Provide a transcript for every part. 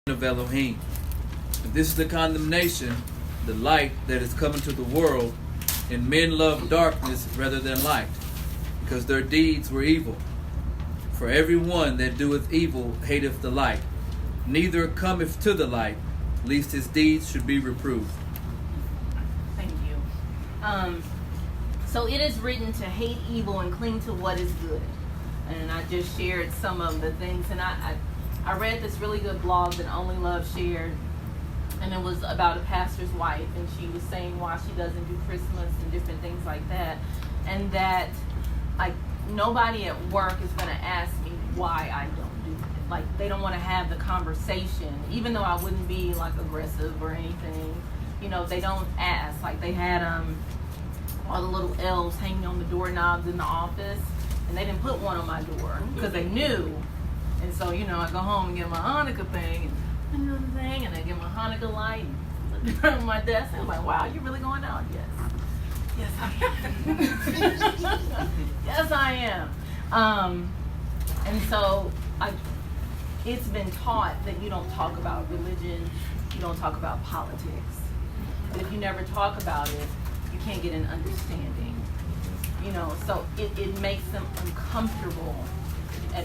of Elohim. And this is the condemnation, the light that is coming to the world, and men love darkness rather than light, because their deeds were evil. For every one that doeth evil hateth the light, neither cometh to the light, lest his deeds should be reproved. Thank you. So it is written to hate evil and cling to what is good. And I just shared some of the things, and I read this really good blog that Only Love shared, and it was about a pastor's wife, and she was saying why she doesn't do Christmas and different things like that, and that like nobody at work is going to ask me why I don't do it. Like they don't want to have the conversation, even though I wouldn't be like aggressive or anything. You know, they don't ask. Like they had all the little elves hanging on the doorknobs in the office, and they didn't put one on my door because they knew. And so, you know, I go home and get my Hanukkah thing, and I get my Hanukkah light and look around my desk, and I'm like, wow, you really going out? Yes I am. Yes I am. And so it's been taught that you don't talk about religion, you don't talk about politics. But if you never talk about it, you can't get an understanding. You know, so it makes them uncomfortable.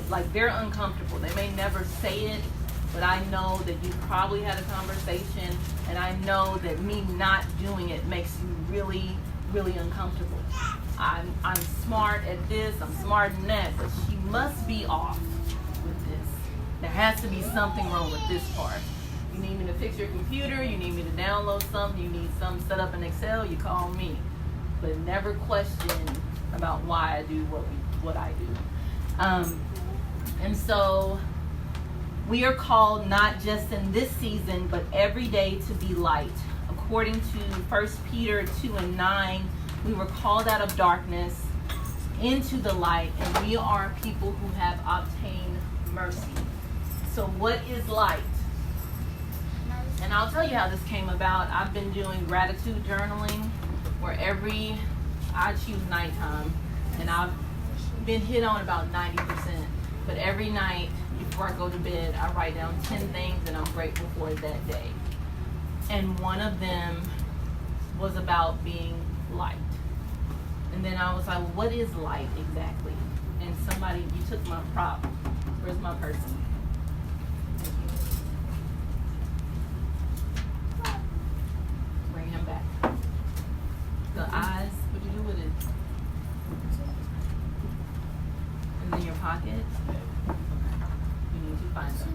Like they're uncomfortable. They may never say it, but I know that you probably had a conversation, and I know that me not doing it makes you really, really uncomfortable. I'm smart at this, I'm smart in that, but she must be off with this. There has to be something wrong with this part. You need me to fix your computer, you need me to download something, you need something set up in Excel, you call me. But never question about why I do what I do. And so we are called not just in this season, but every day to be light. According to 1 Peter 2:9, we were called out of darkness into the light, and we are people who have obtained mercy. So what is light? And I'll tell you how this came about. I've been doing gratitude journaling where I choose nighttime, and I've been hit on about 90%. But every night before I go to bed, I write down 10 things that I'm grateful for that day. And one of them was about being light. And then I was like, what is light exactly? And you took my prop. Where's my person? Thank you. Bring him back. The eyes, what'd you do with it? In your pocket? You need to find them.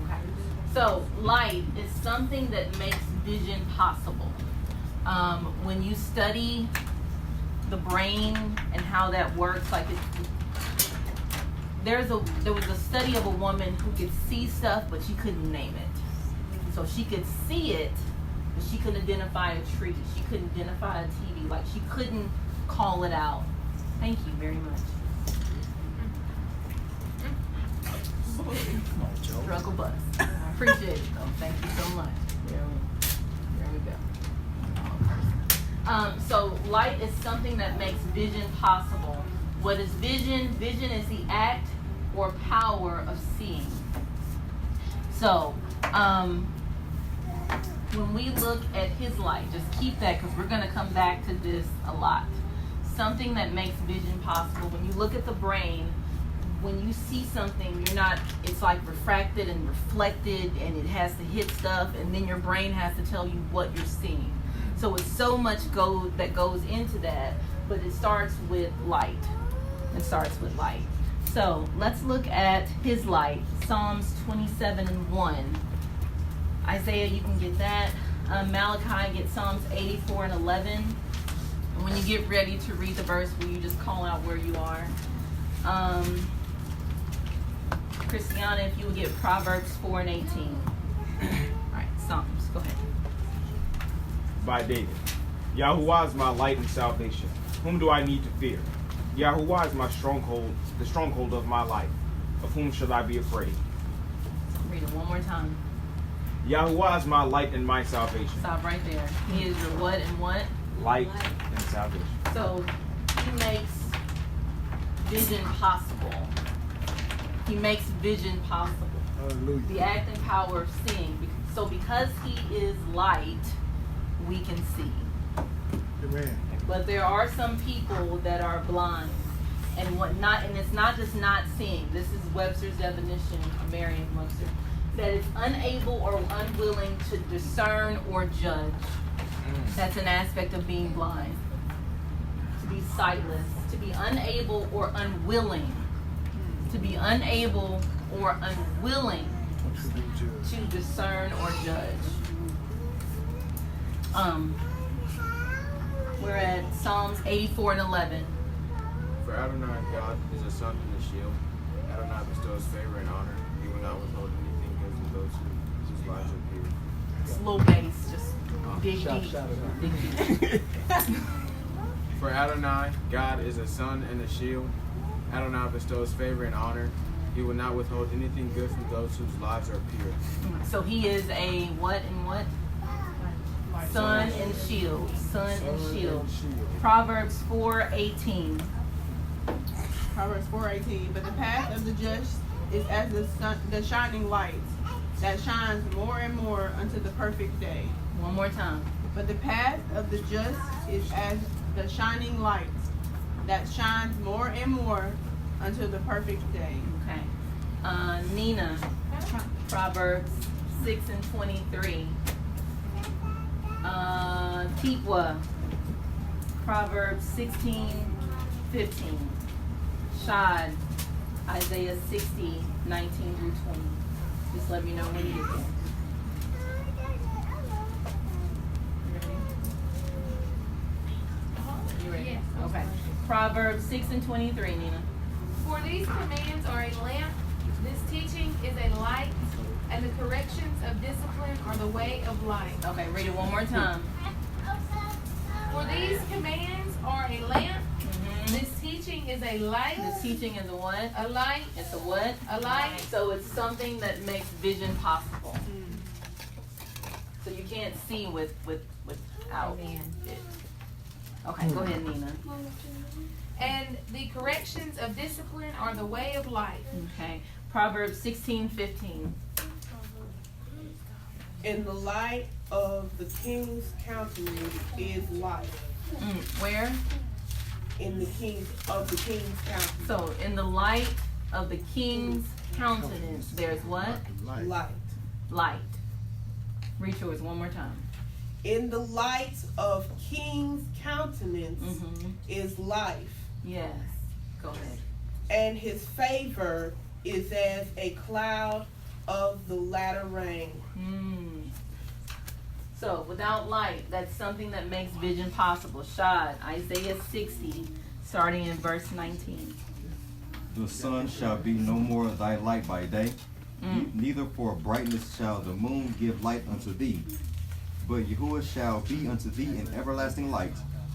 Okay. So light is something that makes vision possible. When you study the brain and how that works, like there was a study of a woman who could see stuff, but she couldn't name it. So she could see it, but she couldn't identify a tree. She couldn't identify a TV. Like she couldn't call it out. Thank you very much. Struggle bus. I appreciate it though. Thank you so much. There we go. So light is something that makes vision possible. What is vision? Vision is the act or power of seeing. So when we look at his light, just keep that because we're going to come back to this a lot. Something that makes vision possible. When you look at the brain, when you see something, it's like refracted and reflected, and it has to hit stuff, and then your brain has to tell you what you're seeing. So it's so much that goes into that, but it starts with light. So let's look at his light. Psalms 27:1. Isaiah, you can get that. Malachi, get Psalms 84:11. And when you get ready to read the verse, will you just call out where you are? Christiana, if you would get Proverbs 4:18. All right, Psalms, go ahead. By David. Yahuwah is my light and salvation. Whom do I need to fear? Yahuwah is my stronghold, the stronghold of my life. Of whom shall I be afraid? Read it one more time. Yahuwah is my light and my salvation. Stop right there. He is your what and what? Light and salvation. So he makes vision possible. He makes vision possible. Hallelujah. The act and power of seeing. So because he is light, we can see. Amen. But there are some people that are blind, and it's not just not seeing. This is Webster's definition, Merriam-Webster, that it's unable or unwilling to discern or judge. That's an aspect of being blind. To be sightless, to be unable or unwilling, to be unable or unwilling to discern or judge. We're at Psalms 84 and 11. For Adonai God is a sun and a shield. Adonai bestows favor and honor. He will not withhold anything good from those whose lives are pure. It's low bass, just dig deep. For Adonai God is a sun and a shield. Adonai bestows favor and honor. He will not withhold anything good from those whose lives are pure. So he is a what and what? Sun and shield. Sun and shield. Proverbs 4:18. Proverbs 4:18. But the path of the just is as the sun, the shining light that shines more and more unto the perfect day. One more time. But the path of the just is as the shining light that shines more and more until the perfect day. Okay. Nina, Proverbs 6 and 23. Tikwa, Proverbs 16:15. Shad, Isaiah 60, 19 through 20. Just let me know when you get there. You ready? Yes. Okay. Proverbs 6 and 23, Nina. For these commands are a lamp, this teaching is a light, and the corrections of discipline are the way of life. Okay, read it one more time. For these commands are a lamp, Mm-hmm. this teaching is a light, This teaching is a what? a light, It's a what? a light. So it's something that makes vision possible. So you can't see without it. Okay, go ahead, Nina. And the corrections of discipline are the way of life. Okay. Proverbs 16:15. In the light of the king's countenance is life. Where? In the king's countenance. So in the light of the king's countenance, there's what? Light. Light. Read yours one more time. In the light of king's countenance Mm-hmm. is life, Yes. Go ahead. and his favor is as a cloud of the latter rain. So without light, that's something that makes vision possible. Shad, Isaiah 60, starting in verse 19. The sun shall be no more thy light by day, neither for brightness shall the moon give light unto thee. But Yahuwah shall be unto thee an everlasting light,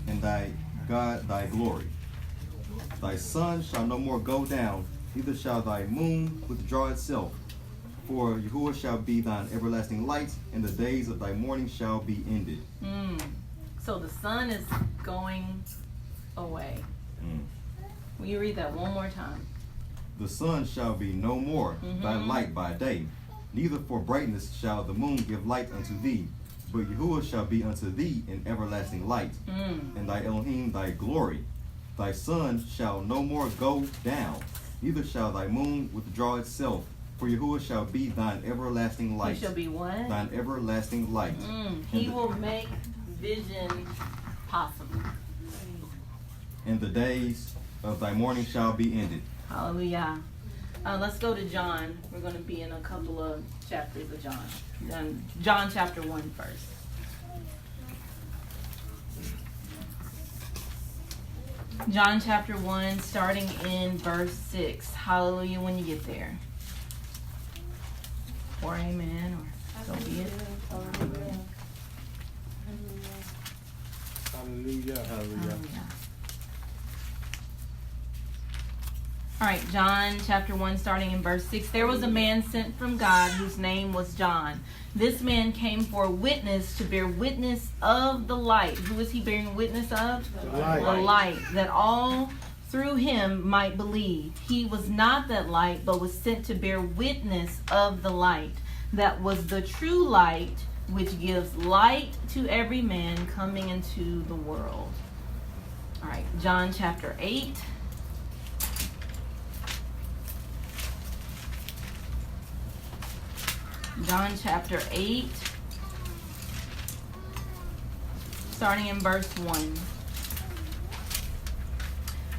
and thy God thy glory. Thy sun shall no more go down, neither shall thy moon withdraw itself. For Yahuwah shall be thine everlasting light, and the days of thy mourning shall be ended. So the sun is going away. Will you read that one more time? The sun shall be no more thy light by day, neither for brightness shall the moon give light unto thee. But Yahuwah shall be unto thee an everlasting light, and thy Elohim thy glory. Thy sun shall no more go down, neither shall thy moon withdraw itself. For Yahuwah shall be thine everlasting light. He shall be what? Thine everlasting light. He will make vision possible. And the days of thy mourning shall be ended. Hallelujah. Let's go to John. We're going to be in a couple of chapters of John. John chapter 1 first. John chapter 1, starting in verse 6. Hallelujah when you get there. Or amen, or so be it. Hallelujah. Hallelujah. All right, John chapter 1, starting in verse 6. There was a man sent from God whose name was John. This man came for a witness to bear witness of the light. Who is he bearing witness of? The light. The light. That all through him might believe. He was not that light, but was sent to bear witness of the light. That was the true light, which gives light to every man coming into the world. All right, John chapter 8. John chapter 8, starting in verse 1.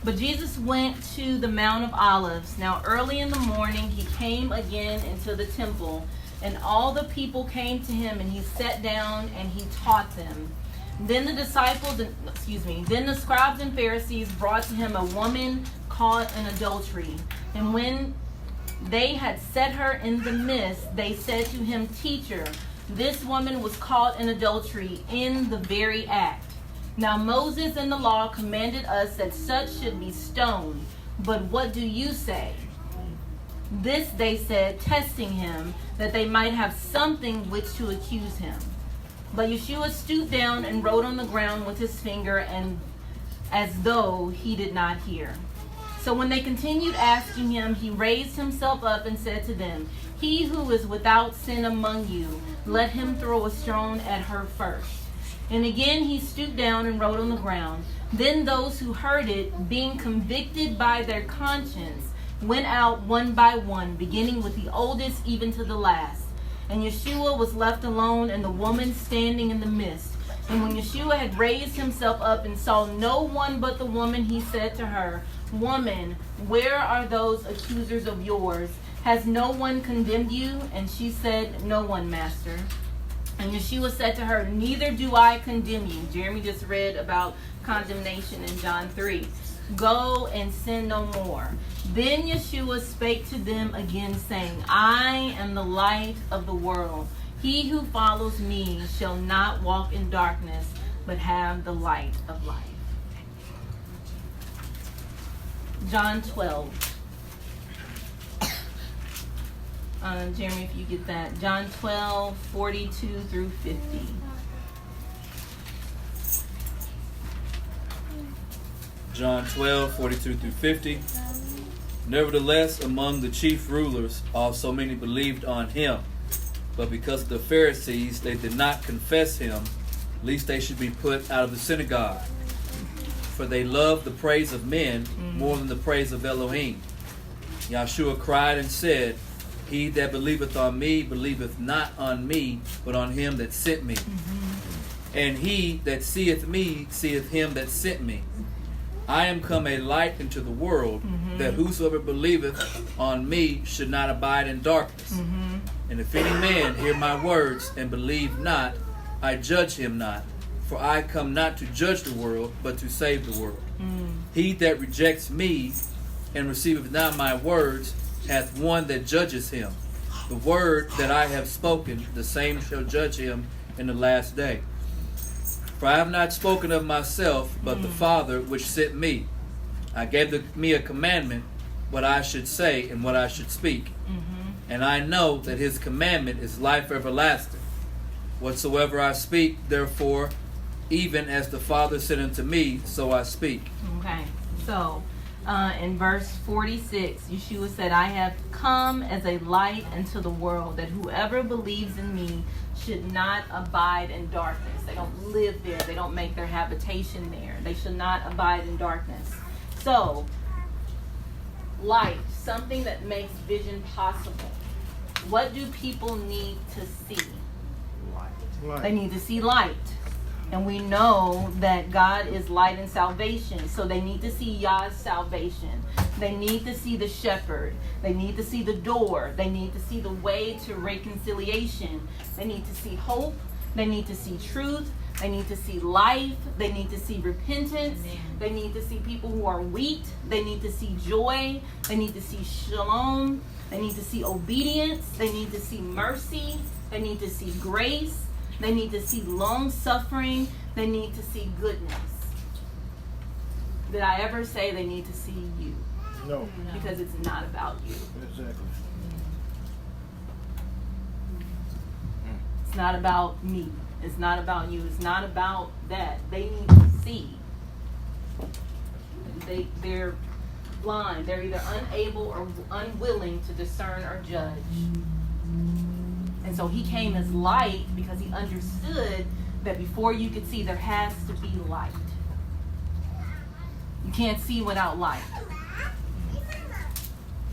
But Jesus went to the Mount of Olives. Now early in the morning he came again into the temple, and all the people came to him, and he sat down and he taught them. Then the scribes and Pharisees brought to him a woman caught in adultery. And when they had set her in the midst, they said to him, Teacher, this woman was caught in adultery in the very act. Now Moses in the law commanded us that such should be stoned. But what do you say? This they said, testing him, that they might have something which to accuse him. But Yeshua stooped down and wrote on the ground with his finger, and as though he did not hear. So when they continued asking him, he raised himself up and said to them, He who is without sin among you, let him throw a stone at her first. And again he stooped down and wrote on the ground. Then those who heard it, being convicted by their conscience, went out one by one, beginning with the oldest even to the last. And Yeshua was left alone, and the woman standing in the midst. And when Yeshua had raised himself up and saw no one but the woman, he said to her, Woman, where are those accusers of yours? Has no one condemned you? And she said, No one, Master. And Yeshua said to her, Neither do I condemn you. Jeremy just read about condemnation in John 3. Go and sin no more. Then Yeshua spake to them again, saying, I am the light of the world. He who follows me shall not walk in darkness, but have the light of life. John 12. Jeremy, if you get that. John 12, 42 through 50. John 12, 42 through 50. Nevertheless, among the chief rulers also many believed on him. But because of the Pharisees, they did not confess him, lest they should be put out of the synagogue. For they loved the praise of men more than the praise of Elohim. Yeshua cried and said, He that believeth on me believeth not on me, but on him that sent me. And he that seeth me seeth him that sent me. I am come a light into the world, that whosoever believeth on me should not abide in darkness. And if any man hear my words and believe not, I judge him not. For I come not to judge the world, but to save the world. He that rejects me and receiveth not my words hath one that judges him. The word that I have spoken, the same shall judge him in the last day. For I have not spoken of myself, but the Father which sent me. I gave me a commandment, what I should say and what I should speak. And I know that his commandment is life everlasting. Whatsoever I speak, therefore, even as the Father sent unto me, so I speak. Okay, so in verse 46, Yeshua said, I have come as a light into the world, that whoever believes in me should not abide in darkness. They don't live there. They don't make their habitation there. They should not abide in darkness. So, light, something that makes vision possible. What do people need to see? Light. They need to see light. And we know that God is light and salvation. So they need to see Yah's salvation. They need to see the shepherd. They need to see the door. They need to see the way to reconciliation. They need to see hope. They need to see truth. They need to see life. They need to see repentance. They need to see people who are weak. They need to see joy. They need to see shalom. They need to see obedience. They need to see mercy. They need to see grace. They need to see long suffering. They need to see goodness. Did I ever say they need to see you? No. Because it's not about you. Exactly. It's not about me. It's not about you. It's not about that. They need to see they're blind. They're either unable or unwilling to discern or judge. And so he came as light because he understood that before you could see, there has to be light. You can't see without light.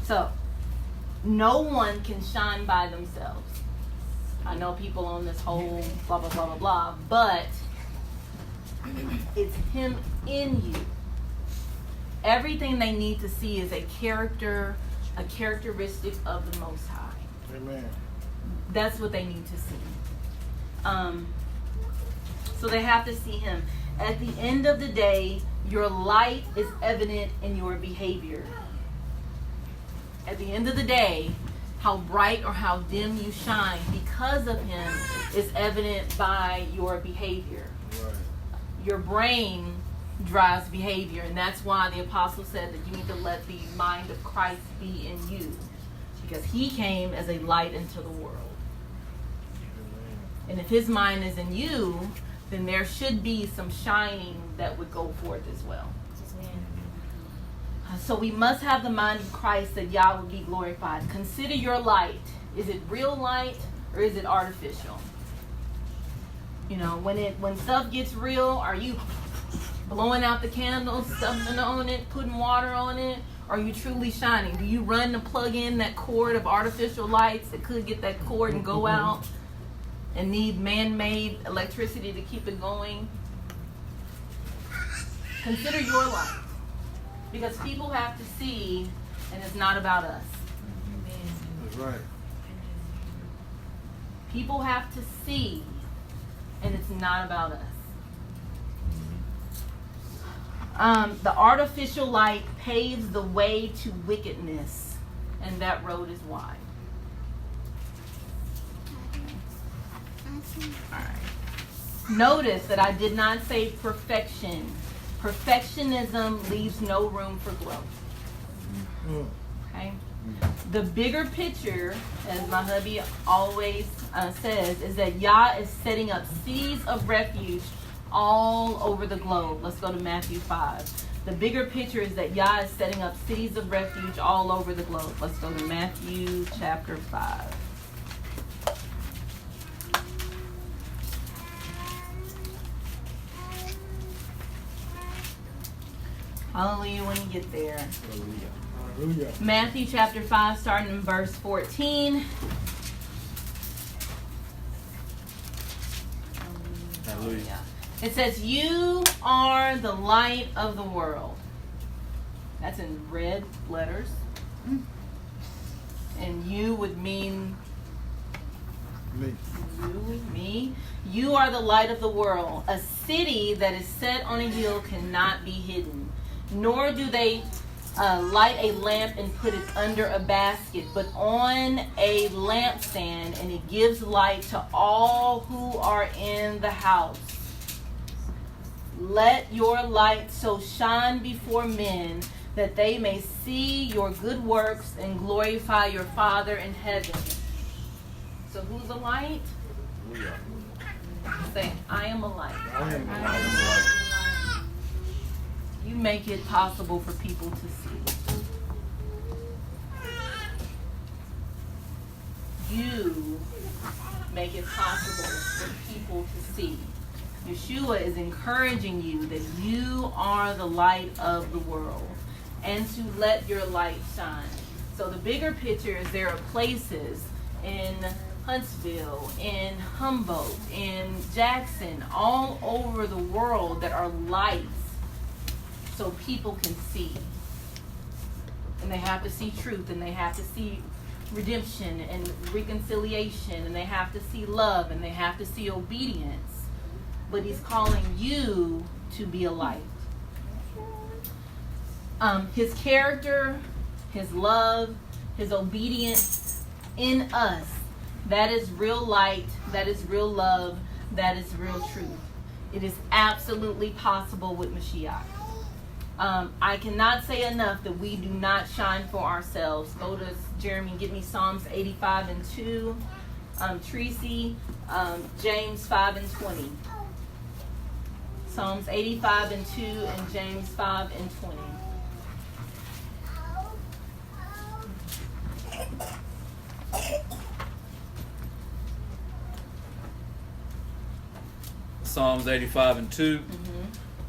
So, no one can shine by themselves. I know people on this whole blah, blah, blah, blah, blah, but it's him in you. Everything they need to see is a characteristic of the Most High. Amen. That's what they need to see. So they have to see him. At the end of the day, your light is evident in your behavior. At the end of the day, how bright or how dim you shine because of him is evident by your behavior. Right. Your brain drives behavior, and that's why the apostle said that you need to let the mind of Christ be in you, because he came as a light into the world. And if his mind is in you, then there should be some shining that would go forth as well. So we must have the mind of Christ that Yah would be glorified. Consider your light. Is it real light or is it artificial? You know, when stuff gets real, are you blowing out the candles, stuffing on it, putting water on it? Are you truly shining? Do you run to plug in that cord of artificial lights that could get that cord and go out and need man-made electricity to keep it going? Consider your light. Because people have to see, and it's not about us. That's right. People have to see, and it's not about us. The artificial light paves the way to wickedness, and that road is wide. All right. Notice that I did not say perfection. Perfectionism leaves no room for growth. Okay? The bigger picture, as my hubby always says, is that Yah is setting up cities of refuge all over the globe. Let's go to Matthew 5. The bigger picture is that Yah is setting up cities of refuge all over the globe. Let's go to Matthew chapter 5. Hallelujah when you get there. Hallelujah. Matthew chapter 5, starting in verse 14. Hallelujah. It says, "You are the light of the world." That's in red letters. And you would mean Me. you, me. You are the light of the world. A city that is set on a hill cannot be hidden. Nor do they light a lamp and put it under a basket, but on a lampstand, and it gives light to all who are in the house. Let your light so shine before men that they may see your good works and glorify your Father in heaven. So who's the light? Say, I am a light. I am the light. You make it possible for people to see. You make it possible for people to see. Yeshua is encouraging you that you are the light of the world and to let your light shine. So the bigger picture is there are places in Huntsville, in Humboldt, in Jackson, all over the world that are lights so people can see. And they have to see truth, and they have to see redemption and reconciliation, and they have to see love, and they have to see obedience. But he's calling you to be a light. His character, his love, his obedience in us, that is real light, that is real love, that is real truth. It is absolutely possible with Mashiach. I cannot say enough that we do not shine for ourselves. Go to Jeremy, get me Psalms 85 and 2. Tracy, James 5 and 20. Psalms 85 and 2 and James 5 and 20. Psalms 85 and 2.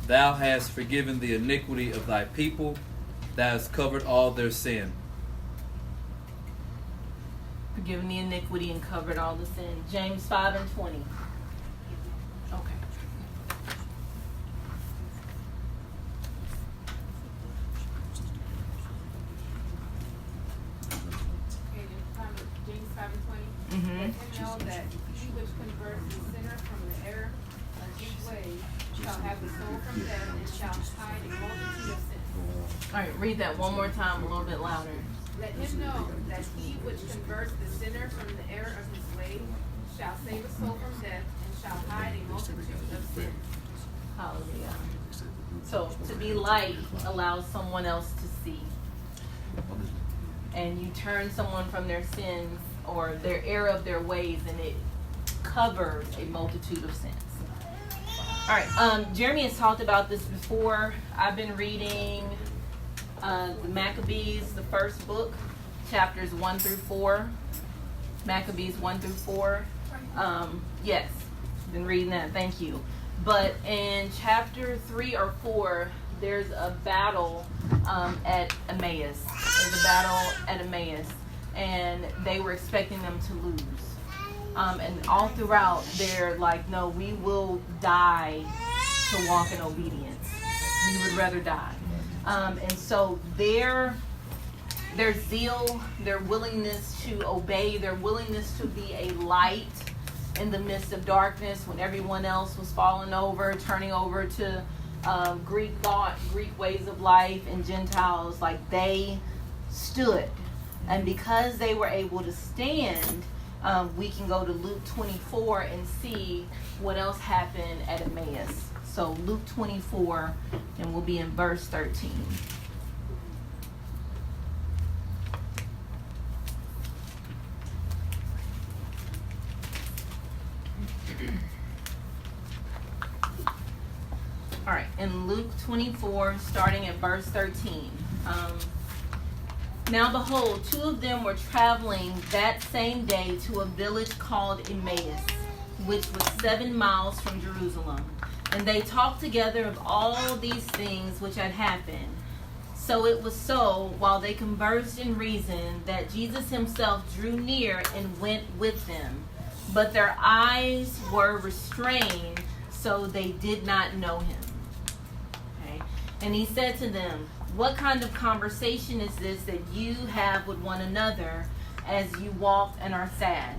Thou hast forgiven the iniquity of thy people. Thou hast covered all their sin. Forgiven the iniquity and covered all the sin. James 5 and 20. Okay. James 5 and 20. Mhm. Let him know that he which converts the sinner from the error of his ways shall have the soul from death and shall hide a multitude of sins. All right, read that one more time, a little bit louder. Let him know that he which converts the sinner from the error of his ways shall save a soul from death and shall hide a multitude of sins. Hallelujah. So to be light allows someone else to see. And you turn someone from their sins or their error of their ways, and it covers a multitude of sins. All right, Jeremy has talked about this before. I've been reading the Maccabees, the first book, chapters 1 through 4. Maccabees 1 through 4. Yes, been reading that. Thank you. But in chapter 3 or 4, there's a battle at Emmaus. There's a battle at Emmaus, and they were expecting them to lose. And all throughout, they're like, no, we will die to walk in obedience. We would rather die. And so their zeal, their willingness to obey, their willingness to be a light in the midst of darkness when everyone else was falling over, turning over to Greek thought, Greek ways of life, and Gentiles, like they stood. And because they were able to stand, we can go to Luke 24 and see what else happened at Emmaus. So Luke 24, and we'll be in verse 13. All right, in Luke 24, starting at verse 13. Now behold, two of them were traveling that same day to a village called Emmaus, which was 7 miles from Jerusalem. And they talked together of all these things which had happened. So it was so, while they conversed and reasoned, that Jesus himself drew near and went with them. But their eyes were restrained, so they did not know him. Okay. And he said to them, what kind of conversation is this that you have with one another as you walk and are sad?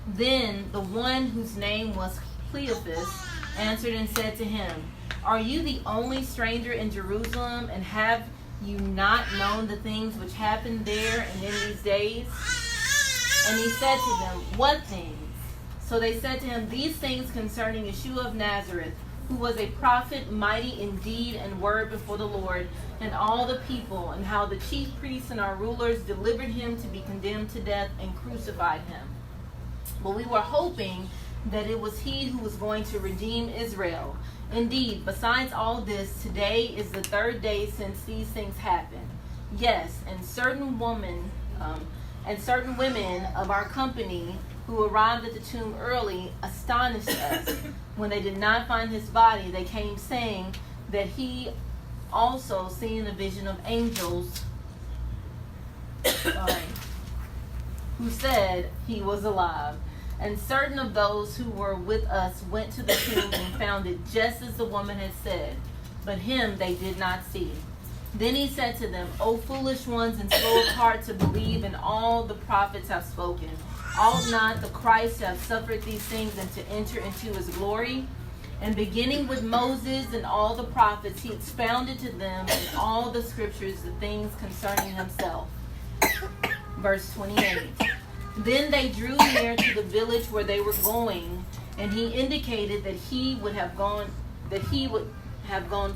Then the one whose name was Cleophas answered and said to him, are you the only stranger in Jerusalem, and have you not known the things which happened there and in these days? And he said to them, what things? So they said to him, these things concerning Yeshua of Nazareth, who was a prophet, mighty in deed and word before the Lord and all the people, and how the chief priests and our rulers delivered him to be condemned to death and crucified him. But we were hoping that it was he who was going to redeem Israel. Indeed, besides all this, today is the third day since these things happened. Yes, and certain women of our company who arrived at the tomb early astonished us. When they did not find his body, they came saying that he also seen a vision of angels who said he was alive. And certain of those who were with us went to the tomb and found it just as the woman had said, but him they did not see. Then he said to them, O foolish ones and slow of heart to believe in all the prophets have spoken. Ought not the Christ to have suffered these things and to enter into his glory? And beginning with Moses and all the prophets, he expounded to them in all the scriptures the things concerning himself. Verse 28. Then they drew near to the village where they were going, and he indicated that he would have gone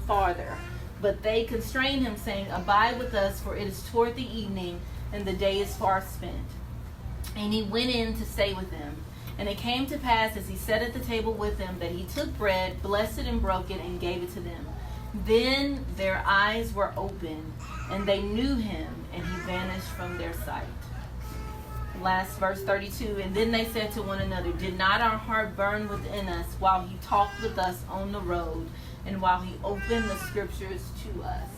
farther. But they constrained him, saying, abide with us, for it is toward the evening, and the day is far spent. And he went in to stay with them. And it came to pass, as he sat at the table with them, that he took bread, blessed it and broke it, and gave it to them. Then their eyes were opened, and they knew him, and he vanished from their sight. Last verse 32. And then they said to one another, did not our heart burn within us while he talked with us on the road and while he opened the scriptures to us?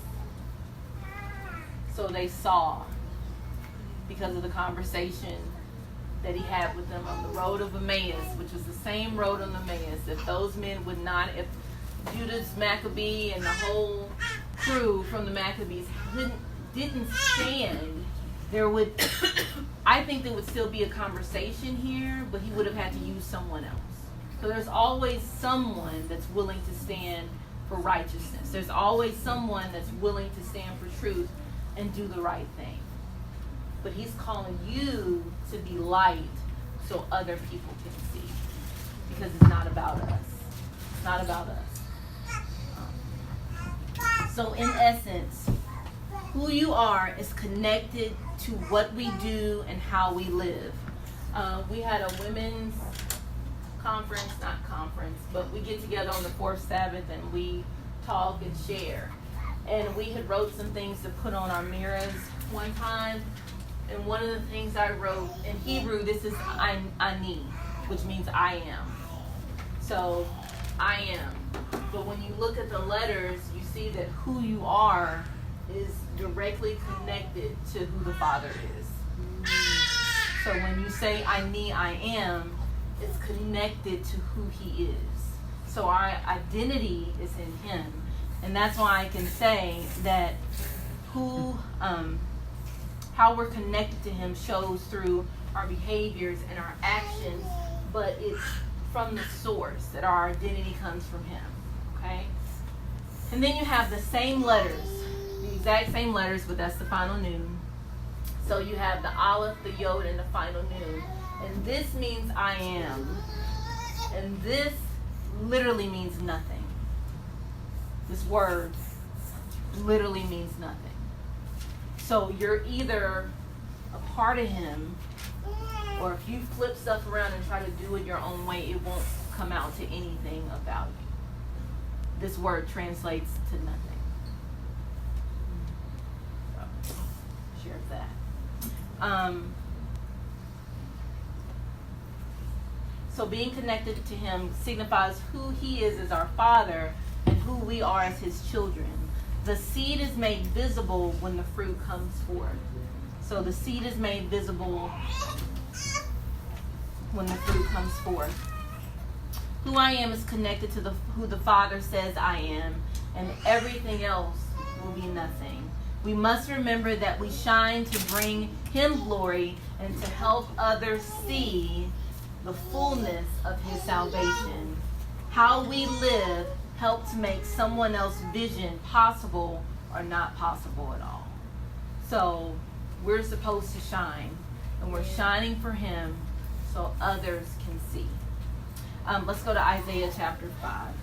So they saw, because of the conversation that he had with them on the road of Emmaus, which was the same road on Emmaus. If those men would not, if Judas Maccabee and the whole crew from the Maccabees didn't stand, there would, I think there would still be a conversation here, but he would have had to use someone else. So there's always someone that's willing to stand for righteousness. There's always someone that's willing to stand for truth and do the right thing. But he's calling you to be light so other people can see. Because it's not about us. It's not about us. So in essence, who you are is connected to what we do and how we live. We had a women's but we get together on the fourth Sabbath and we talk and share. And we had wrote some things to put on our mirrors one time. And one of the things I wrote in Hebrew, this is ani, which means I am. So, I am. But when you look at the letters, you see that who you are is directly connected to who the Father is. So when you say I am, it's connected to who he is. So our identity is in him. And that's why I can say that how we're connected to him shows through our behaviors and our actions, but it's from the source that our identity comes from him. Okay? And then you have the same letters, the exact same letters, but that's the final noon. So you have the aleph, the yod, and the final noon. And this means I am. And this literally means nothing. This word literally means nothing. So you're either a part of him, or if you flip stuff around and try to do it your own way, it won't come out to anything about you. This word translates to nothing. So, share that. So being connected to him signifies who he is as our Father and who we are as his children. The seed is made visible when the fruit comes forth. So the seed is made visible when the fruit comes forth. Who I am is connected to who the Father says I am, and everything else will be nothing. We must remember that we shine to bring him glory and to help others see the fullness of his salvation. How we live helps make someone else's vision possible or not possible at all. So we're supposed to shine, and we're shining for him so others can see. Let's go to Isaiah chapter 5.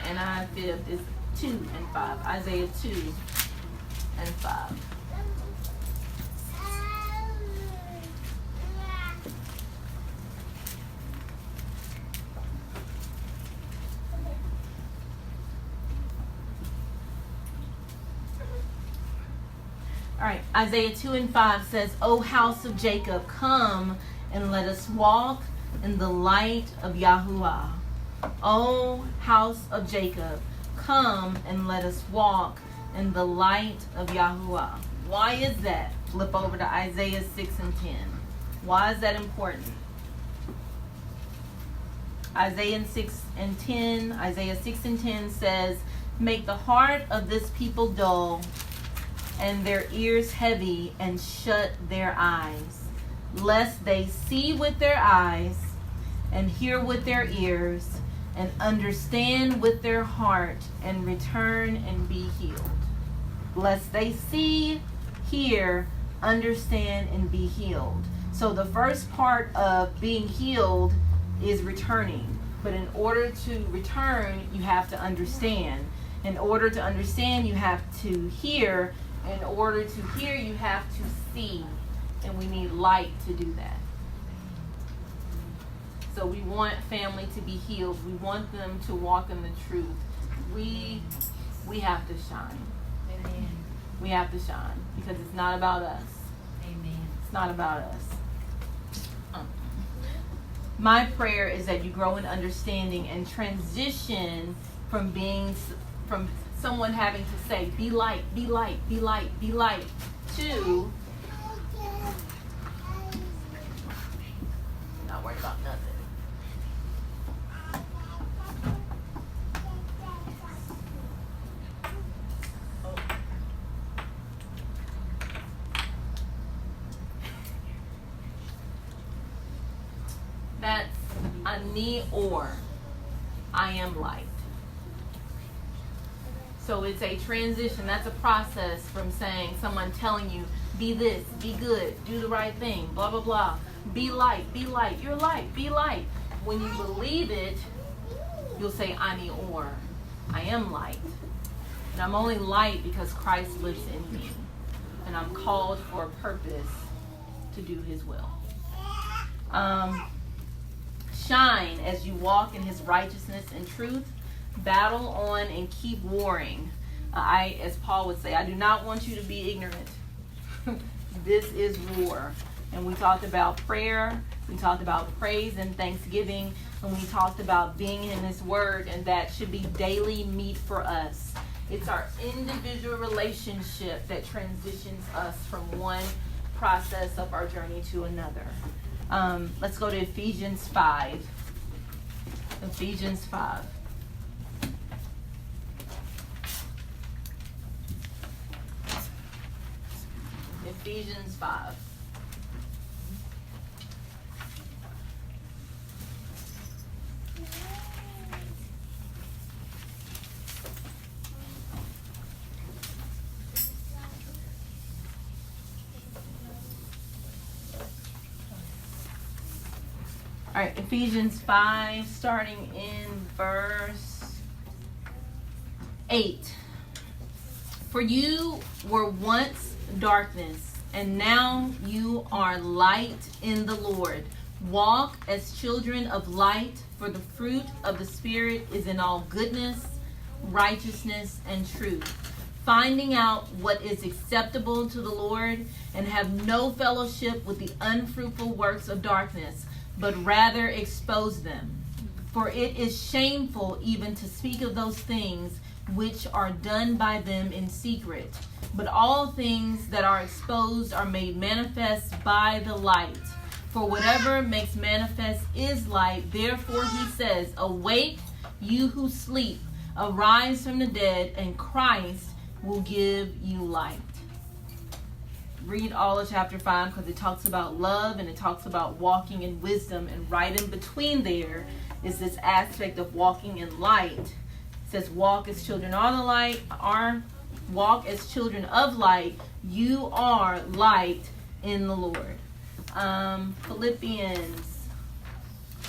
And I fifth is 2 and 5. Isaiah 2 and 5. All right, Isaiah 2 and 5 says, O house of Jacob, come and let us walk in the light of Yahuwah. O house of Jacob, come and let us walk in the light of Yahuwah. Why is that? Flip over to Isaiah 6 and 10. Why is that important? Isaiah 6 and 10 says, make the heart of this people dull and their ears heavy, and shut their eyes, lest they see with their eyes and hear with their ears and understand with their heart and return and be healed. Lest they see, hear, understand, and be healed. So the first part of being healed is returning. But in order to return, you have to understand. In order to understand, you have to hear. In order to hear, you have to see. And we need light to do that. So we want family to be healed. We want them to walk in the truth. We have to shine. Amen. We have to shine because it's not about us. Amen. It's not about us. My prayer is that you grow in understanding and transition from someone having to say, be light, be light, be light, be light, to not worry about nothing. That's ani or I am light. So it's a transition. That's a process from saying someone telling you, be this, be good, do the right thing, blah, blah, blah. Be light, you're light, be light. When you believe it, you'll say ani or I am light. And I'm only light because Christ lives in me. And I'm called for a purpose to do his will. Shine as you walk in his righteousness and truth. Battle on and keep warring. As Paul would say, I do not want you to be ignorant. This is war. And we talked about prayer. We talked about praise and thanksgiving. And we talked about being in his word. And that should be daily meat for us. It's our individual relationship that transitions us from one process of our journey to another. Let's go to Ephesians 5. Ephesians 5. Ephesians 5. All right, Ephesians 5, starting in verse 8. For you were once darkness, and now you are light in the Lord. Walk as children of light, for the fruit of the Spirit is in all goodness, righteousness, and truth. Finding out what is acceptable to the Lord, and have no fellowship with the unfruitful works of darkness, but rather expose them. For it is shameful even to speak of those things which are done by them in secret. But all things that are exposed are made manifest by the light. For whatever makes manifest is light. Therefore he says, awake, you who sleep, arise from the dead, and Christ will give you light. Read all of chapter 5 because it talks about love and it talks about walking in wisdom, and right in between there is this aspect of walking in light. It says walk as children of the light, walk as children of light. You are light in the Lord. Philippians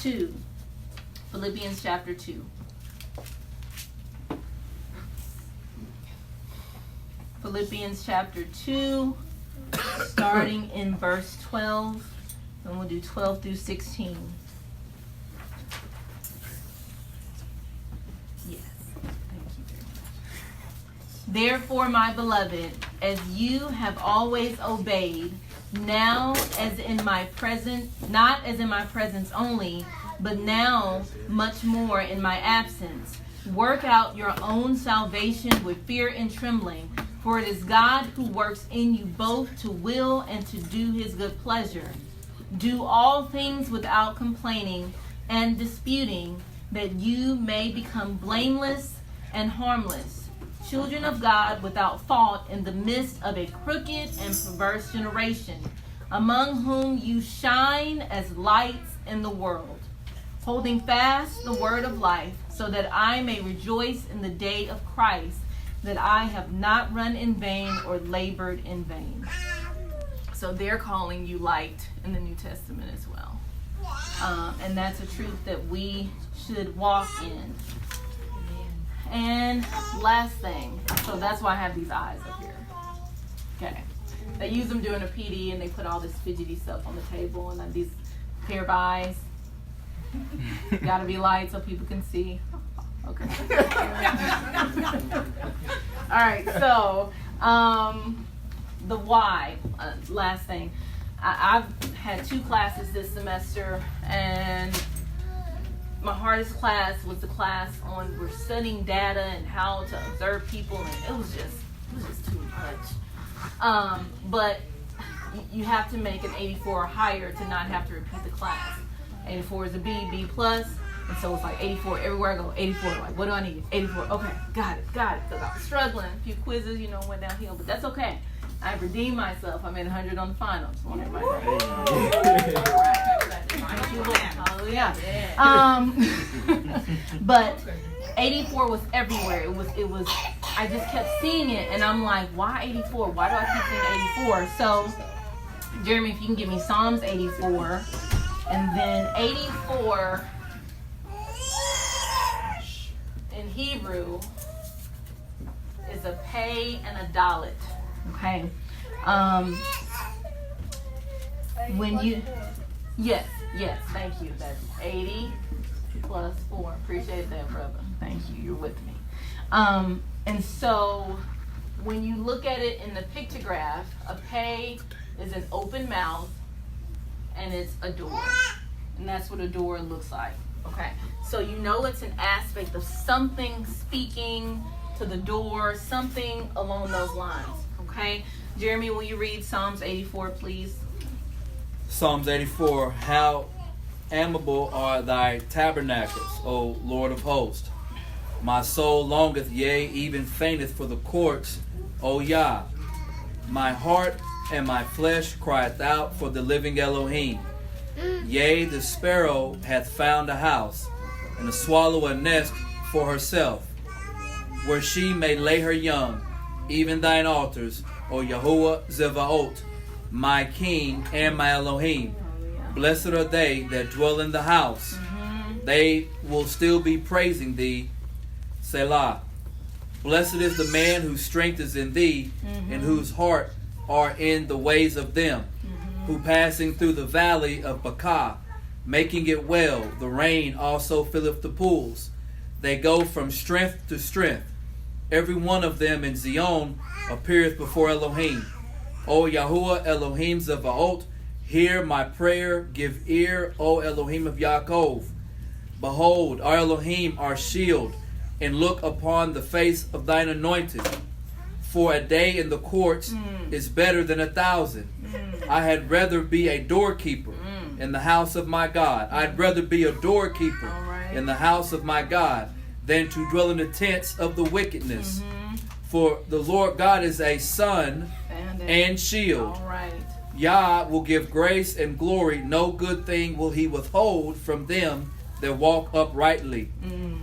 2. Philippians chapter 2. Philippians chapter 2. Starting in verse 12, and we'll do 12 through 16. Yes, thank you very much. Therefore, my beloved, as you have always obeyed, now as in my presence, not as in my presence only, but now much more in my absence, work out your own salvation with fear and trembling. For it is God who works in you both to will and to do his good pleasure. Do all things without complaining and disputing, that you may become blameless and harmless, children of God without fault in the midst of a crooked and perverse generation, among whom you shine as lights in the world, holding fast the word of life, so that I may rejoice in the day of Christ, that I have not run in vain or labored in vain. So they're calling you light in the New Testament as well. And that's a truth that we should walk in. And last thing, so that's why I have these eyes up here. Okay. They use them during a PD and they put all this fidgety stuff on the table and these pair of eyes. Gotta be light so people can see. Okay. All right, so the why. Last thing. I've had 2 classes this semester, and my hardest class was the class on we're studying data and how to observe people, and it was just too much. But you have to make an 84 or higher to not have to repeat the class. 84 is a B plus, and so it's like 84 everywhere I go. 84, like, what do I need? 84, okay, got it. Because I was struggling. A few quizzes, went downhill, but that's okay. I redeemed myself. I made 100 on the final. Just want everybody to Hallelujah. But 84 was everywhere. It was. I just kept seeing it, and I'm like, why 84? Why do I keep seeing 84? So, Jeremy, if you can give me Psalms 84, and then 84 in Hebrew is a pay and a dalet. Okay. When you, yes, thank you. That's 80 plus 4. Appreciate that, brother. Thank you. You're with me. And so when you look at it in the pictograph, a pay is an open mouth, and it's a door. And that's what a door looks like. Okay. So it's an aspect of something speaking to the door, something along those lines. Okay. Jeremy, will you read Psalms 84, please? Psalms 84. How amiable are thy tabernacles, O Lord of hosts. My soul longeth, yea, even fainteth for the courts, O Yah. My heart and my flesh crieth out for the living Elohim. Yea, the sparrow hath found a house, and the swallow a nest for herself, where she may lay her young, even thine altars, O Yahuwah Zevaot, my King and my Elohim. Blessed are they that dwell in the house. They will still be praising thee, Selah. Blessed is the man whose strength is in thee, and whose heart are in the ways of them, who passing through the valley of Baca, making it well, the rain also filleth the pools. They go from strength to strength. Every one of them in Zion appeareth before Elohim. O Yahuwah Elohim Zevaot, hear my prayer, give ear, O Elohim of Yaakov. Behold, our Elohim, our shield, and look upon the face of thine anointed. For a day in the courts is better than 1,000. I had rather be a doorkeeper in the house of my God. I'd rather be a doorkeeper in the house of my God than to dwell in the tents of the wickedness. For the Lord God is a sun and shield. Yah will give grace and glory. No good thing will he withhold from them that walk uprightly.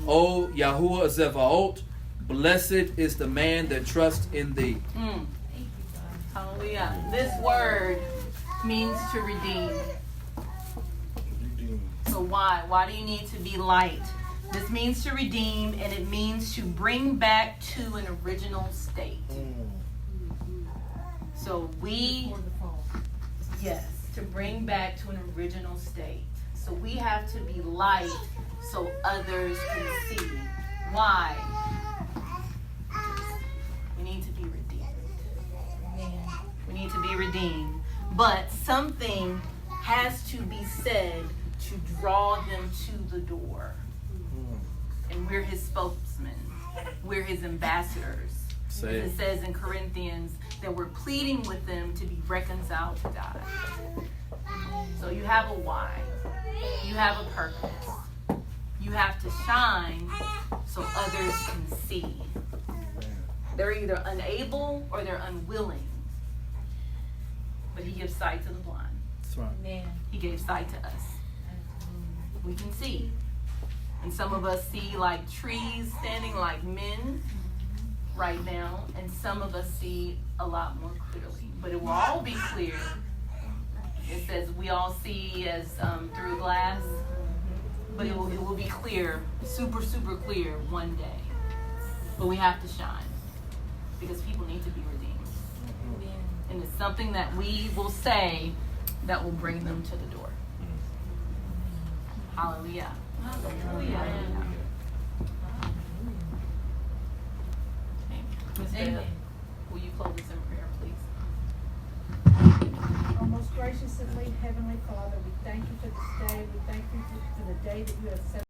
O Yahuwah Zevaot, blessed is the man that trusts in thee. Hallelujah. This word means to redeem. So why? Why do you need to be light? This means to redeem, and it means to bring back to an original state. So to bring back to an original state. So we have to be light so others can see. Why? We need to be redeemed. We need to be redeemed. But something has to be said to draw them to the door. And we're his spokesmen. We're his ambassadors. It says in Corinthians that we're pleading with them to be reconciled to God. So you have a why. You have a purpose. You have to shine so others can see. They're either unable or they're unwilling. But he gives sight to the blind. That's right. He gave sight to us. We can see. And some of us see like trees standing like men right now, and some of us see a lot more clearly. But it will all be clear. It says we all see as through glass, but it will be clear, super, super clear one day. But we have to shine because people need to be redeemed. And it's something that we will say that will bring them to the door. Hallelujah. Ms. Bell, will you close us in prayer, please? Our most gracious and heavenly Father, we thank you for this day. We thank you for the day that you have set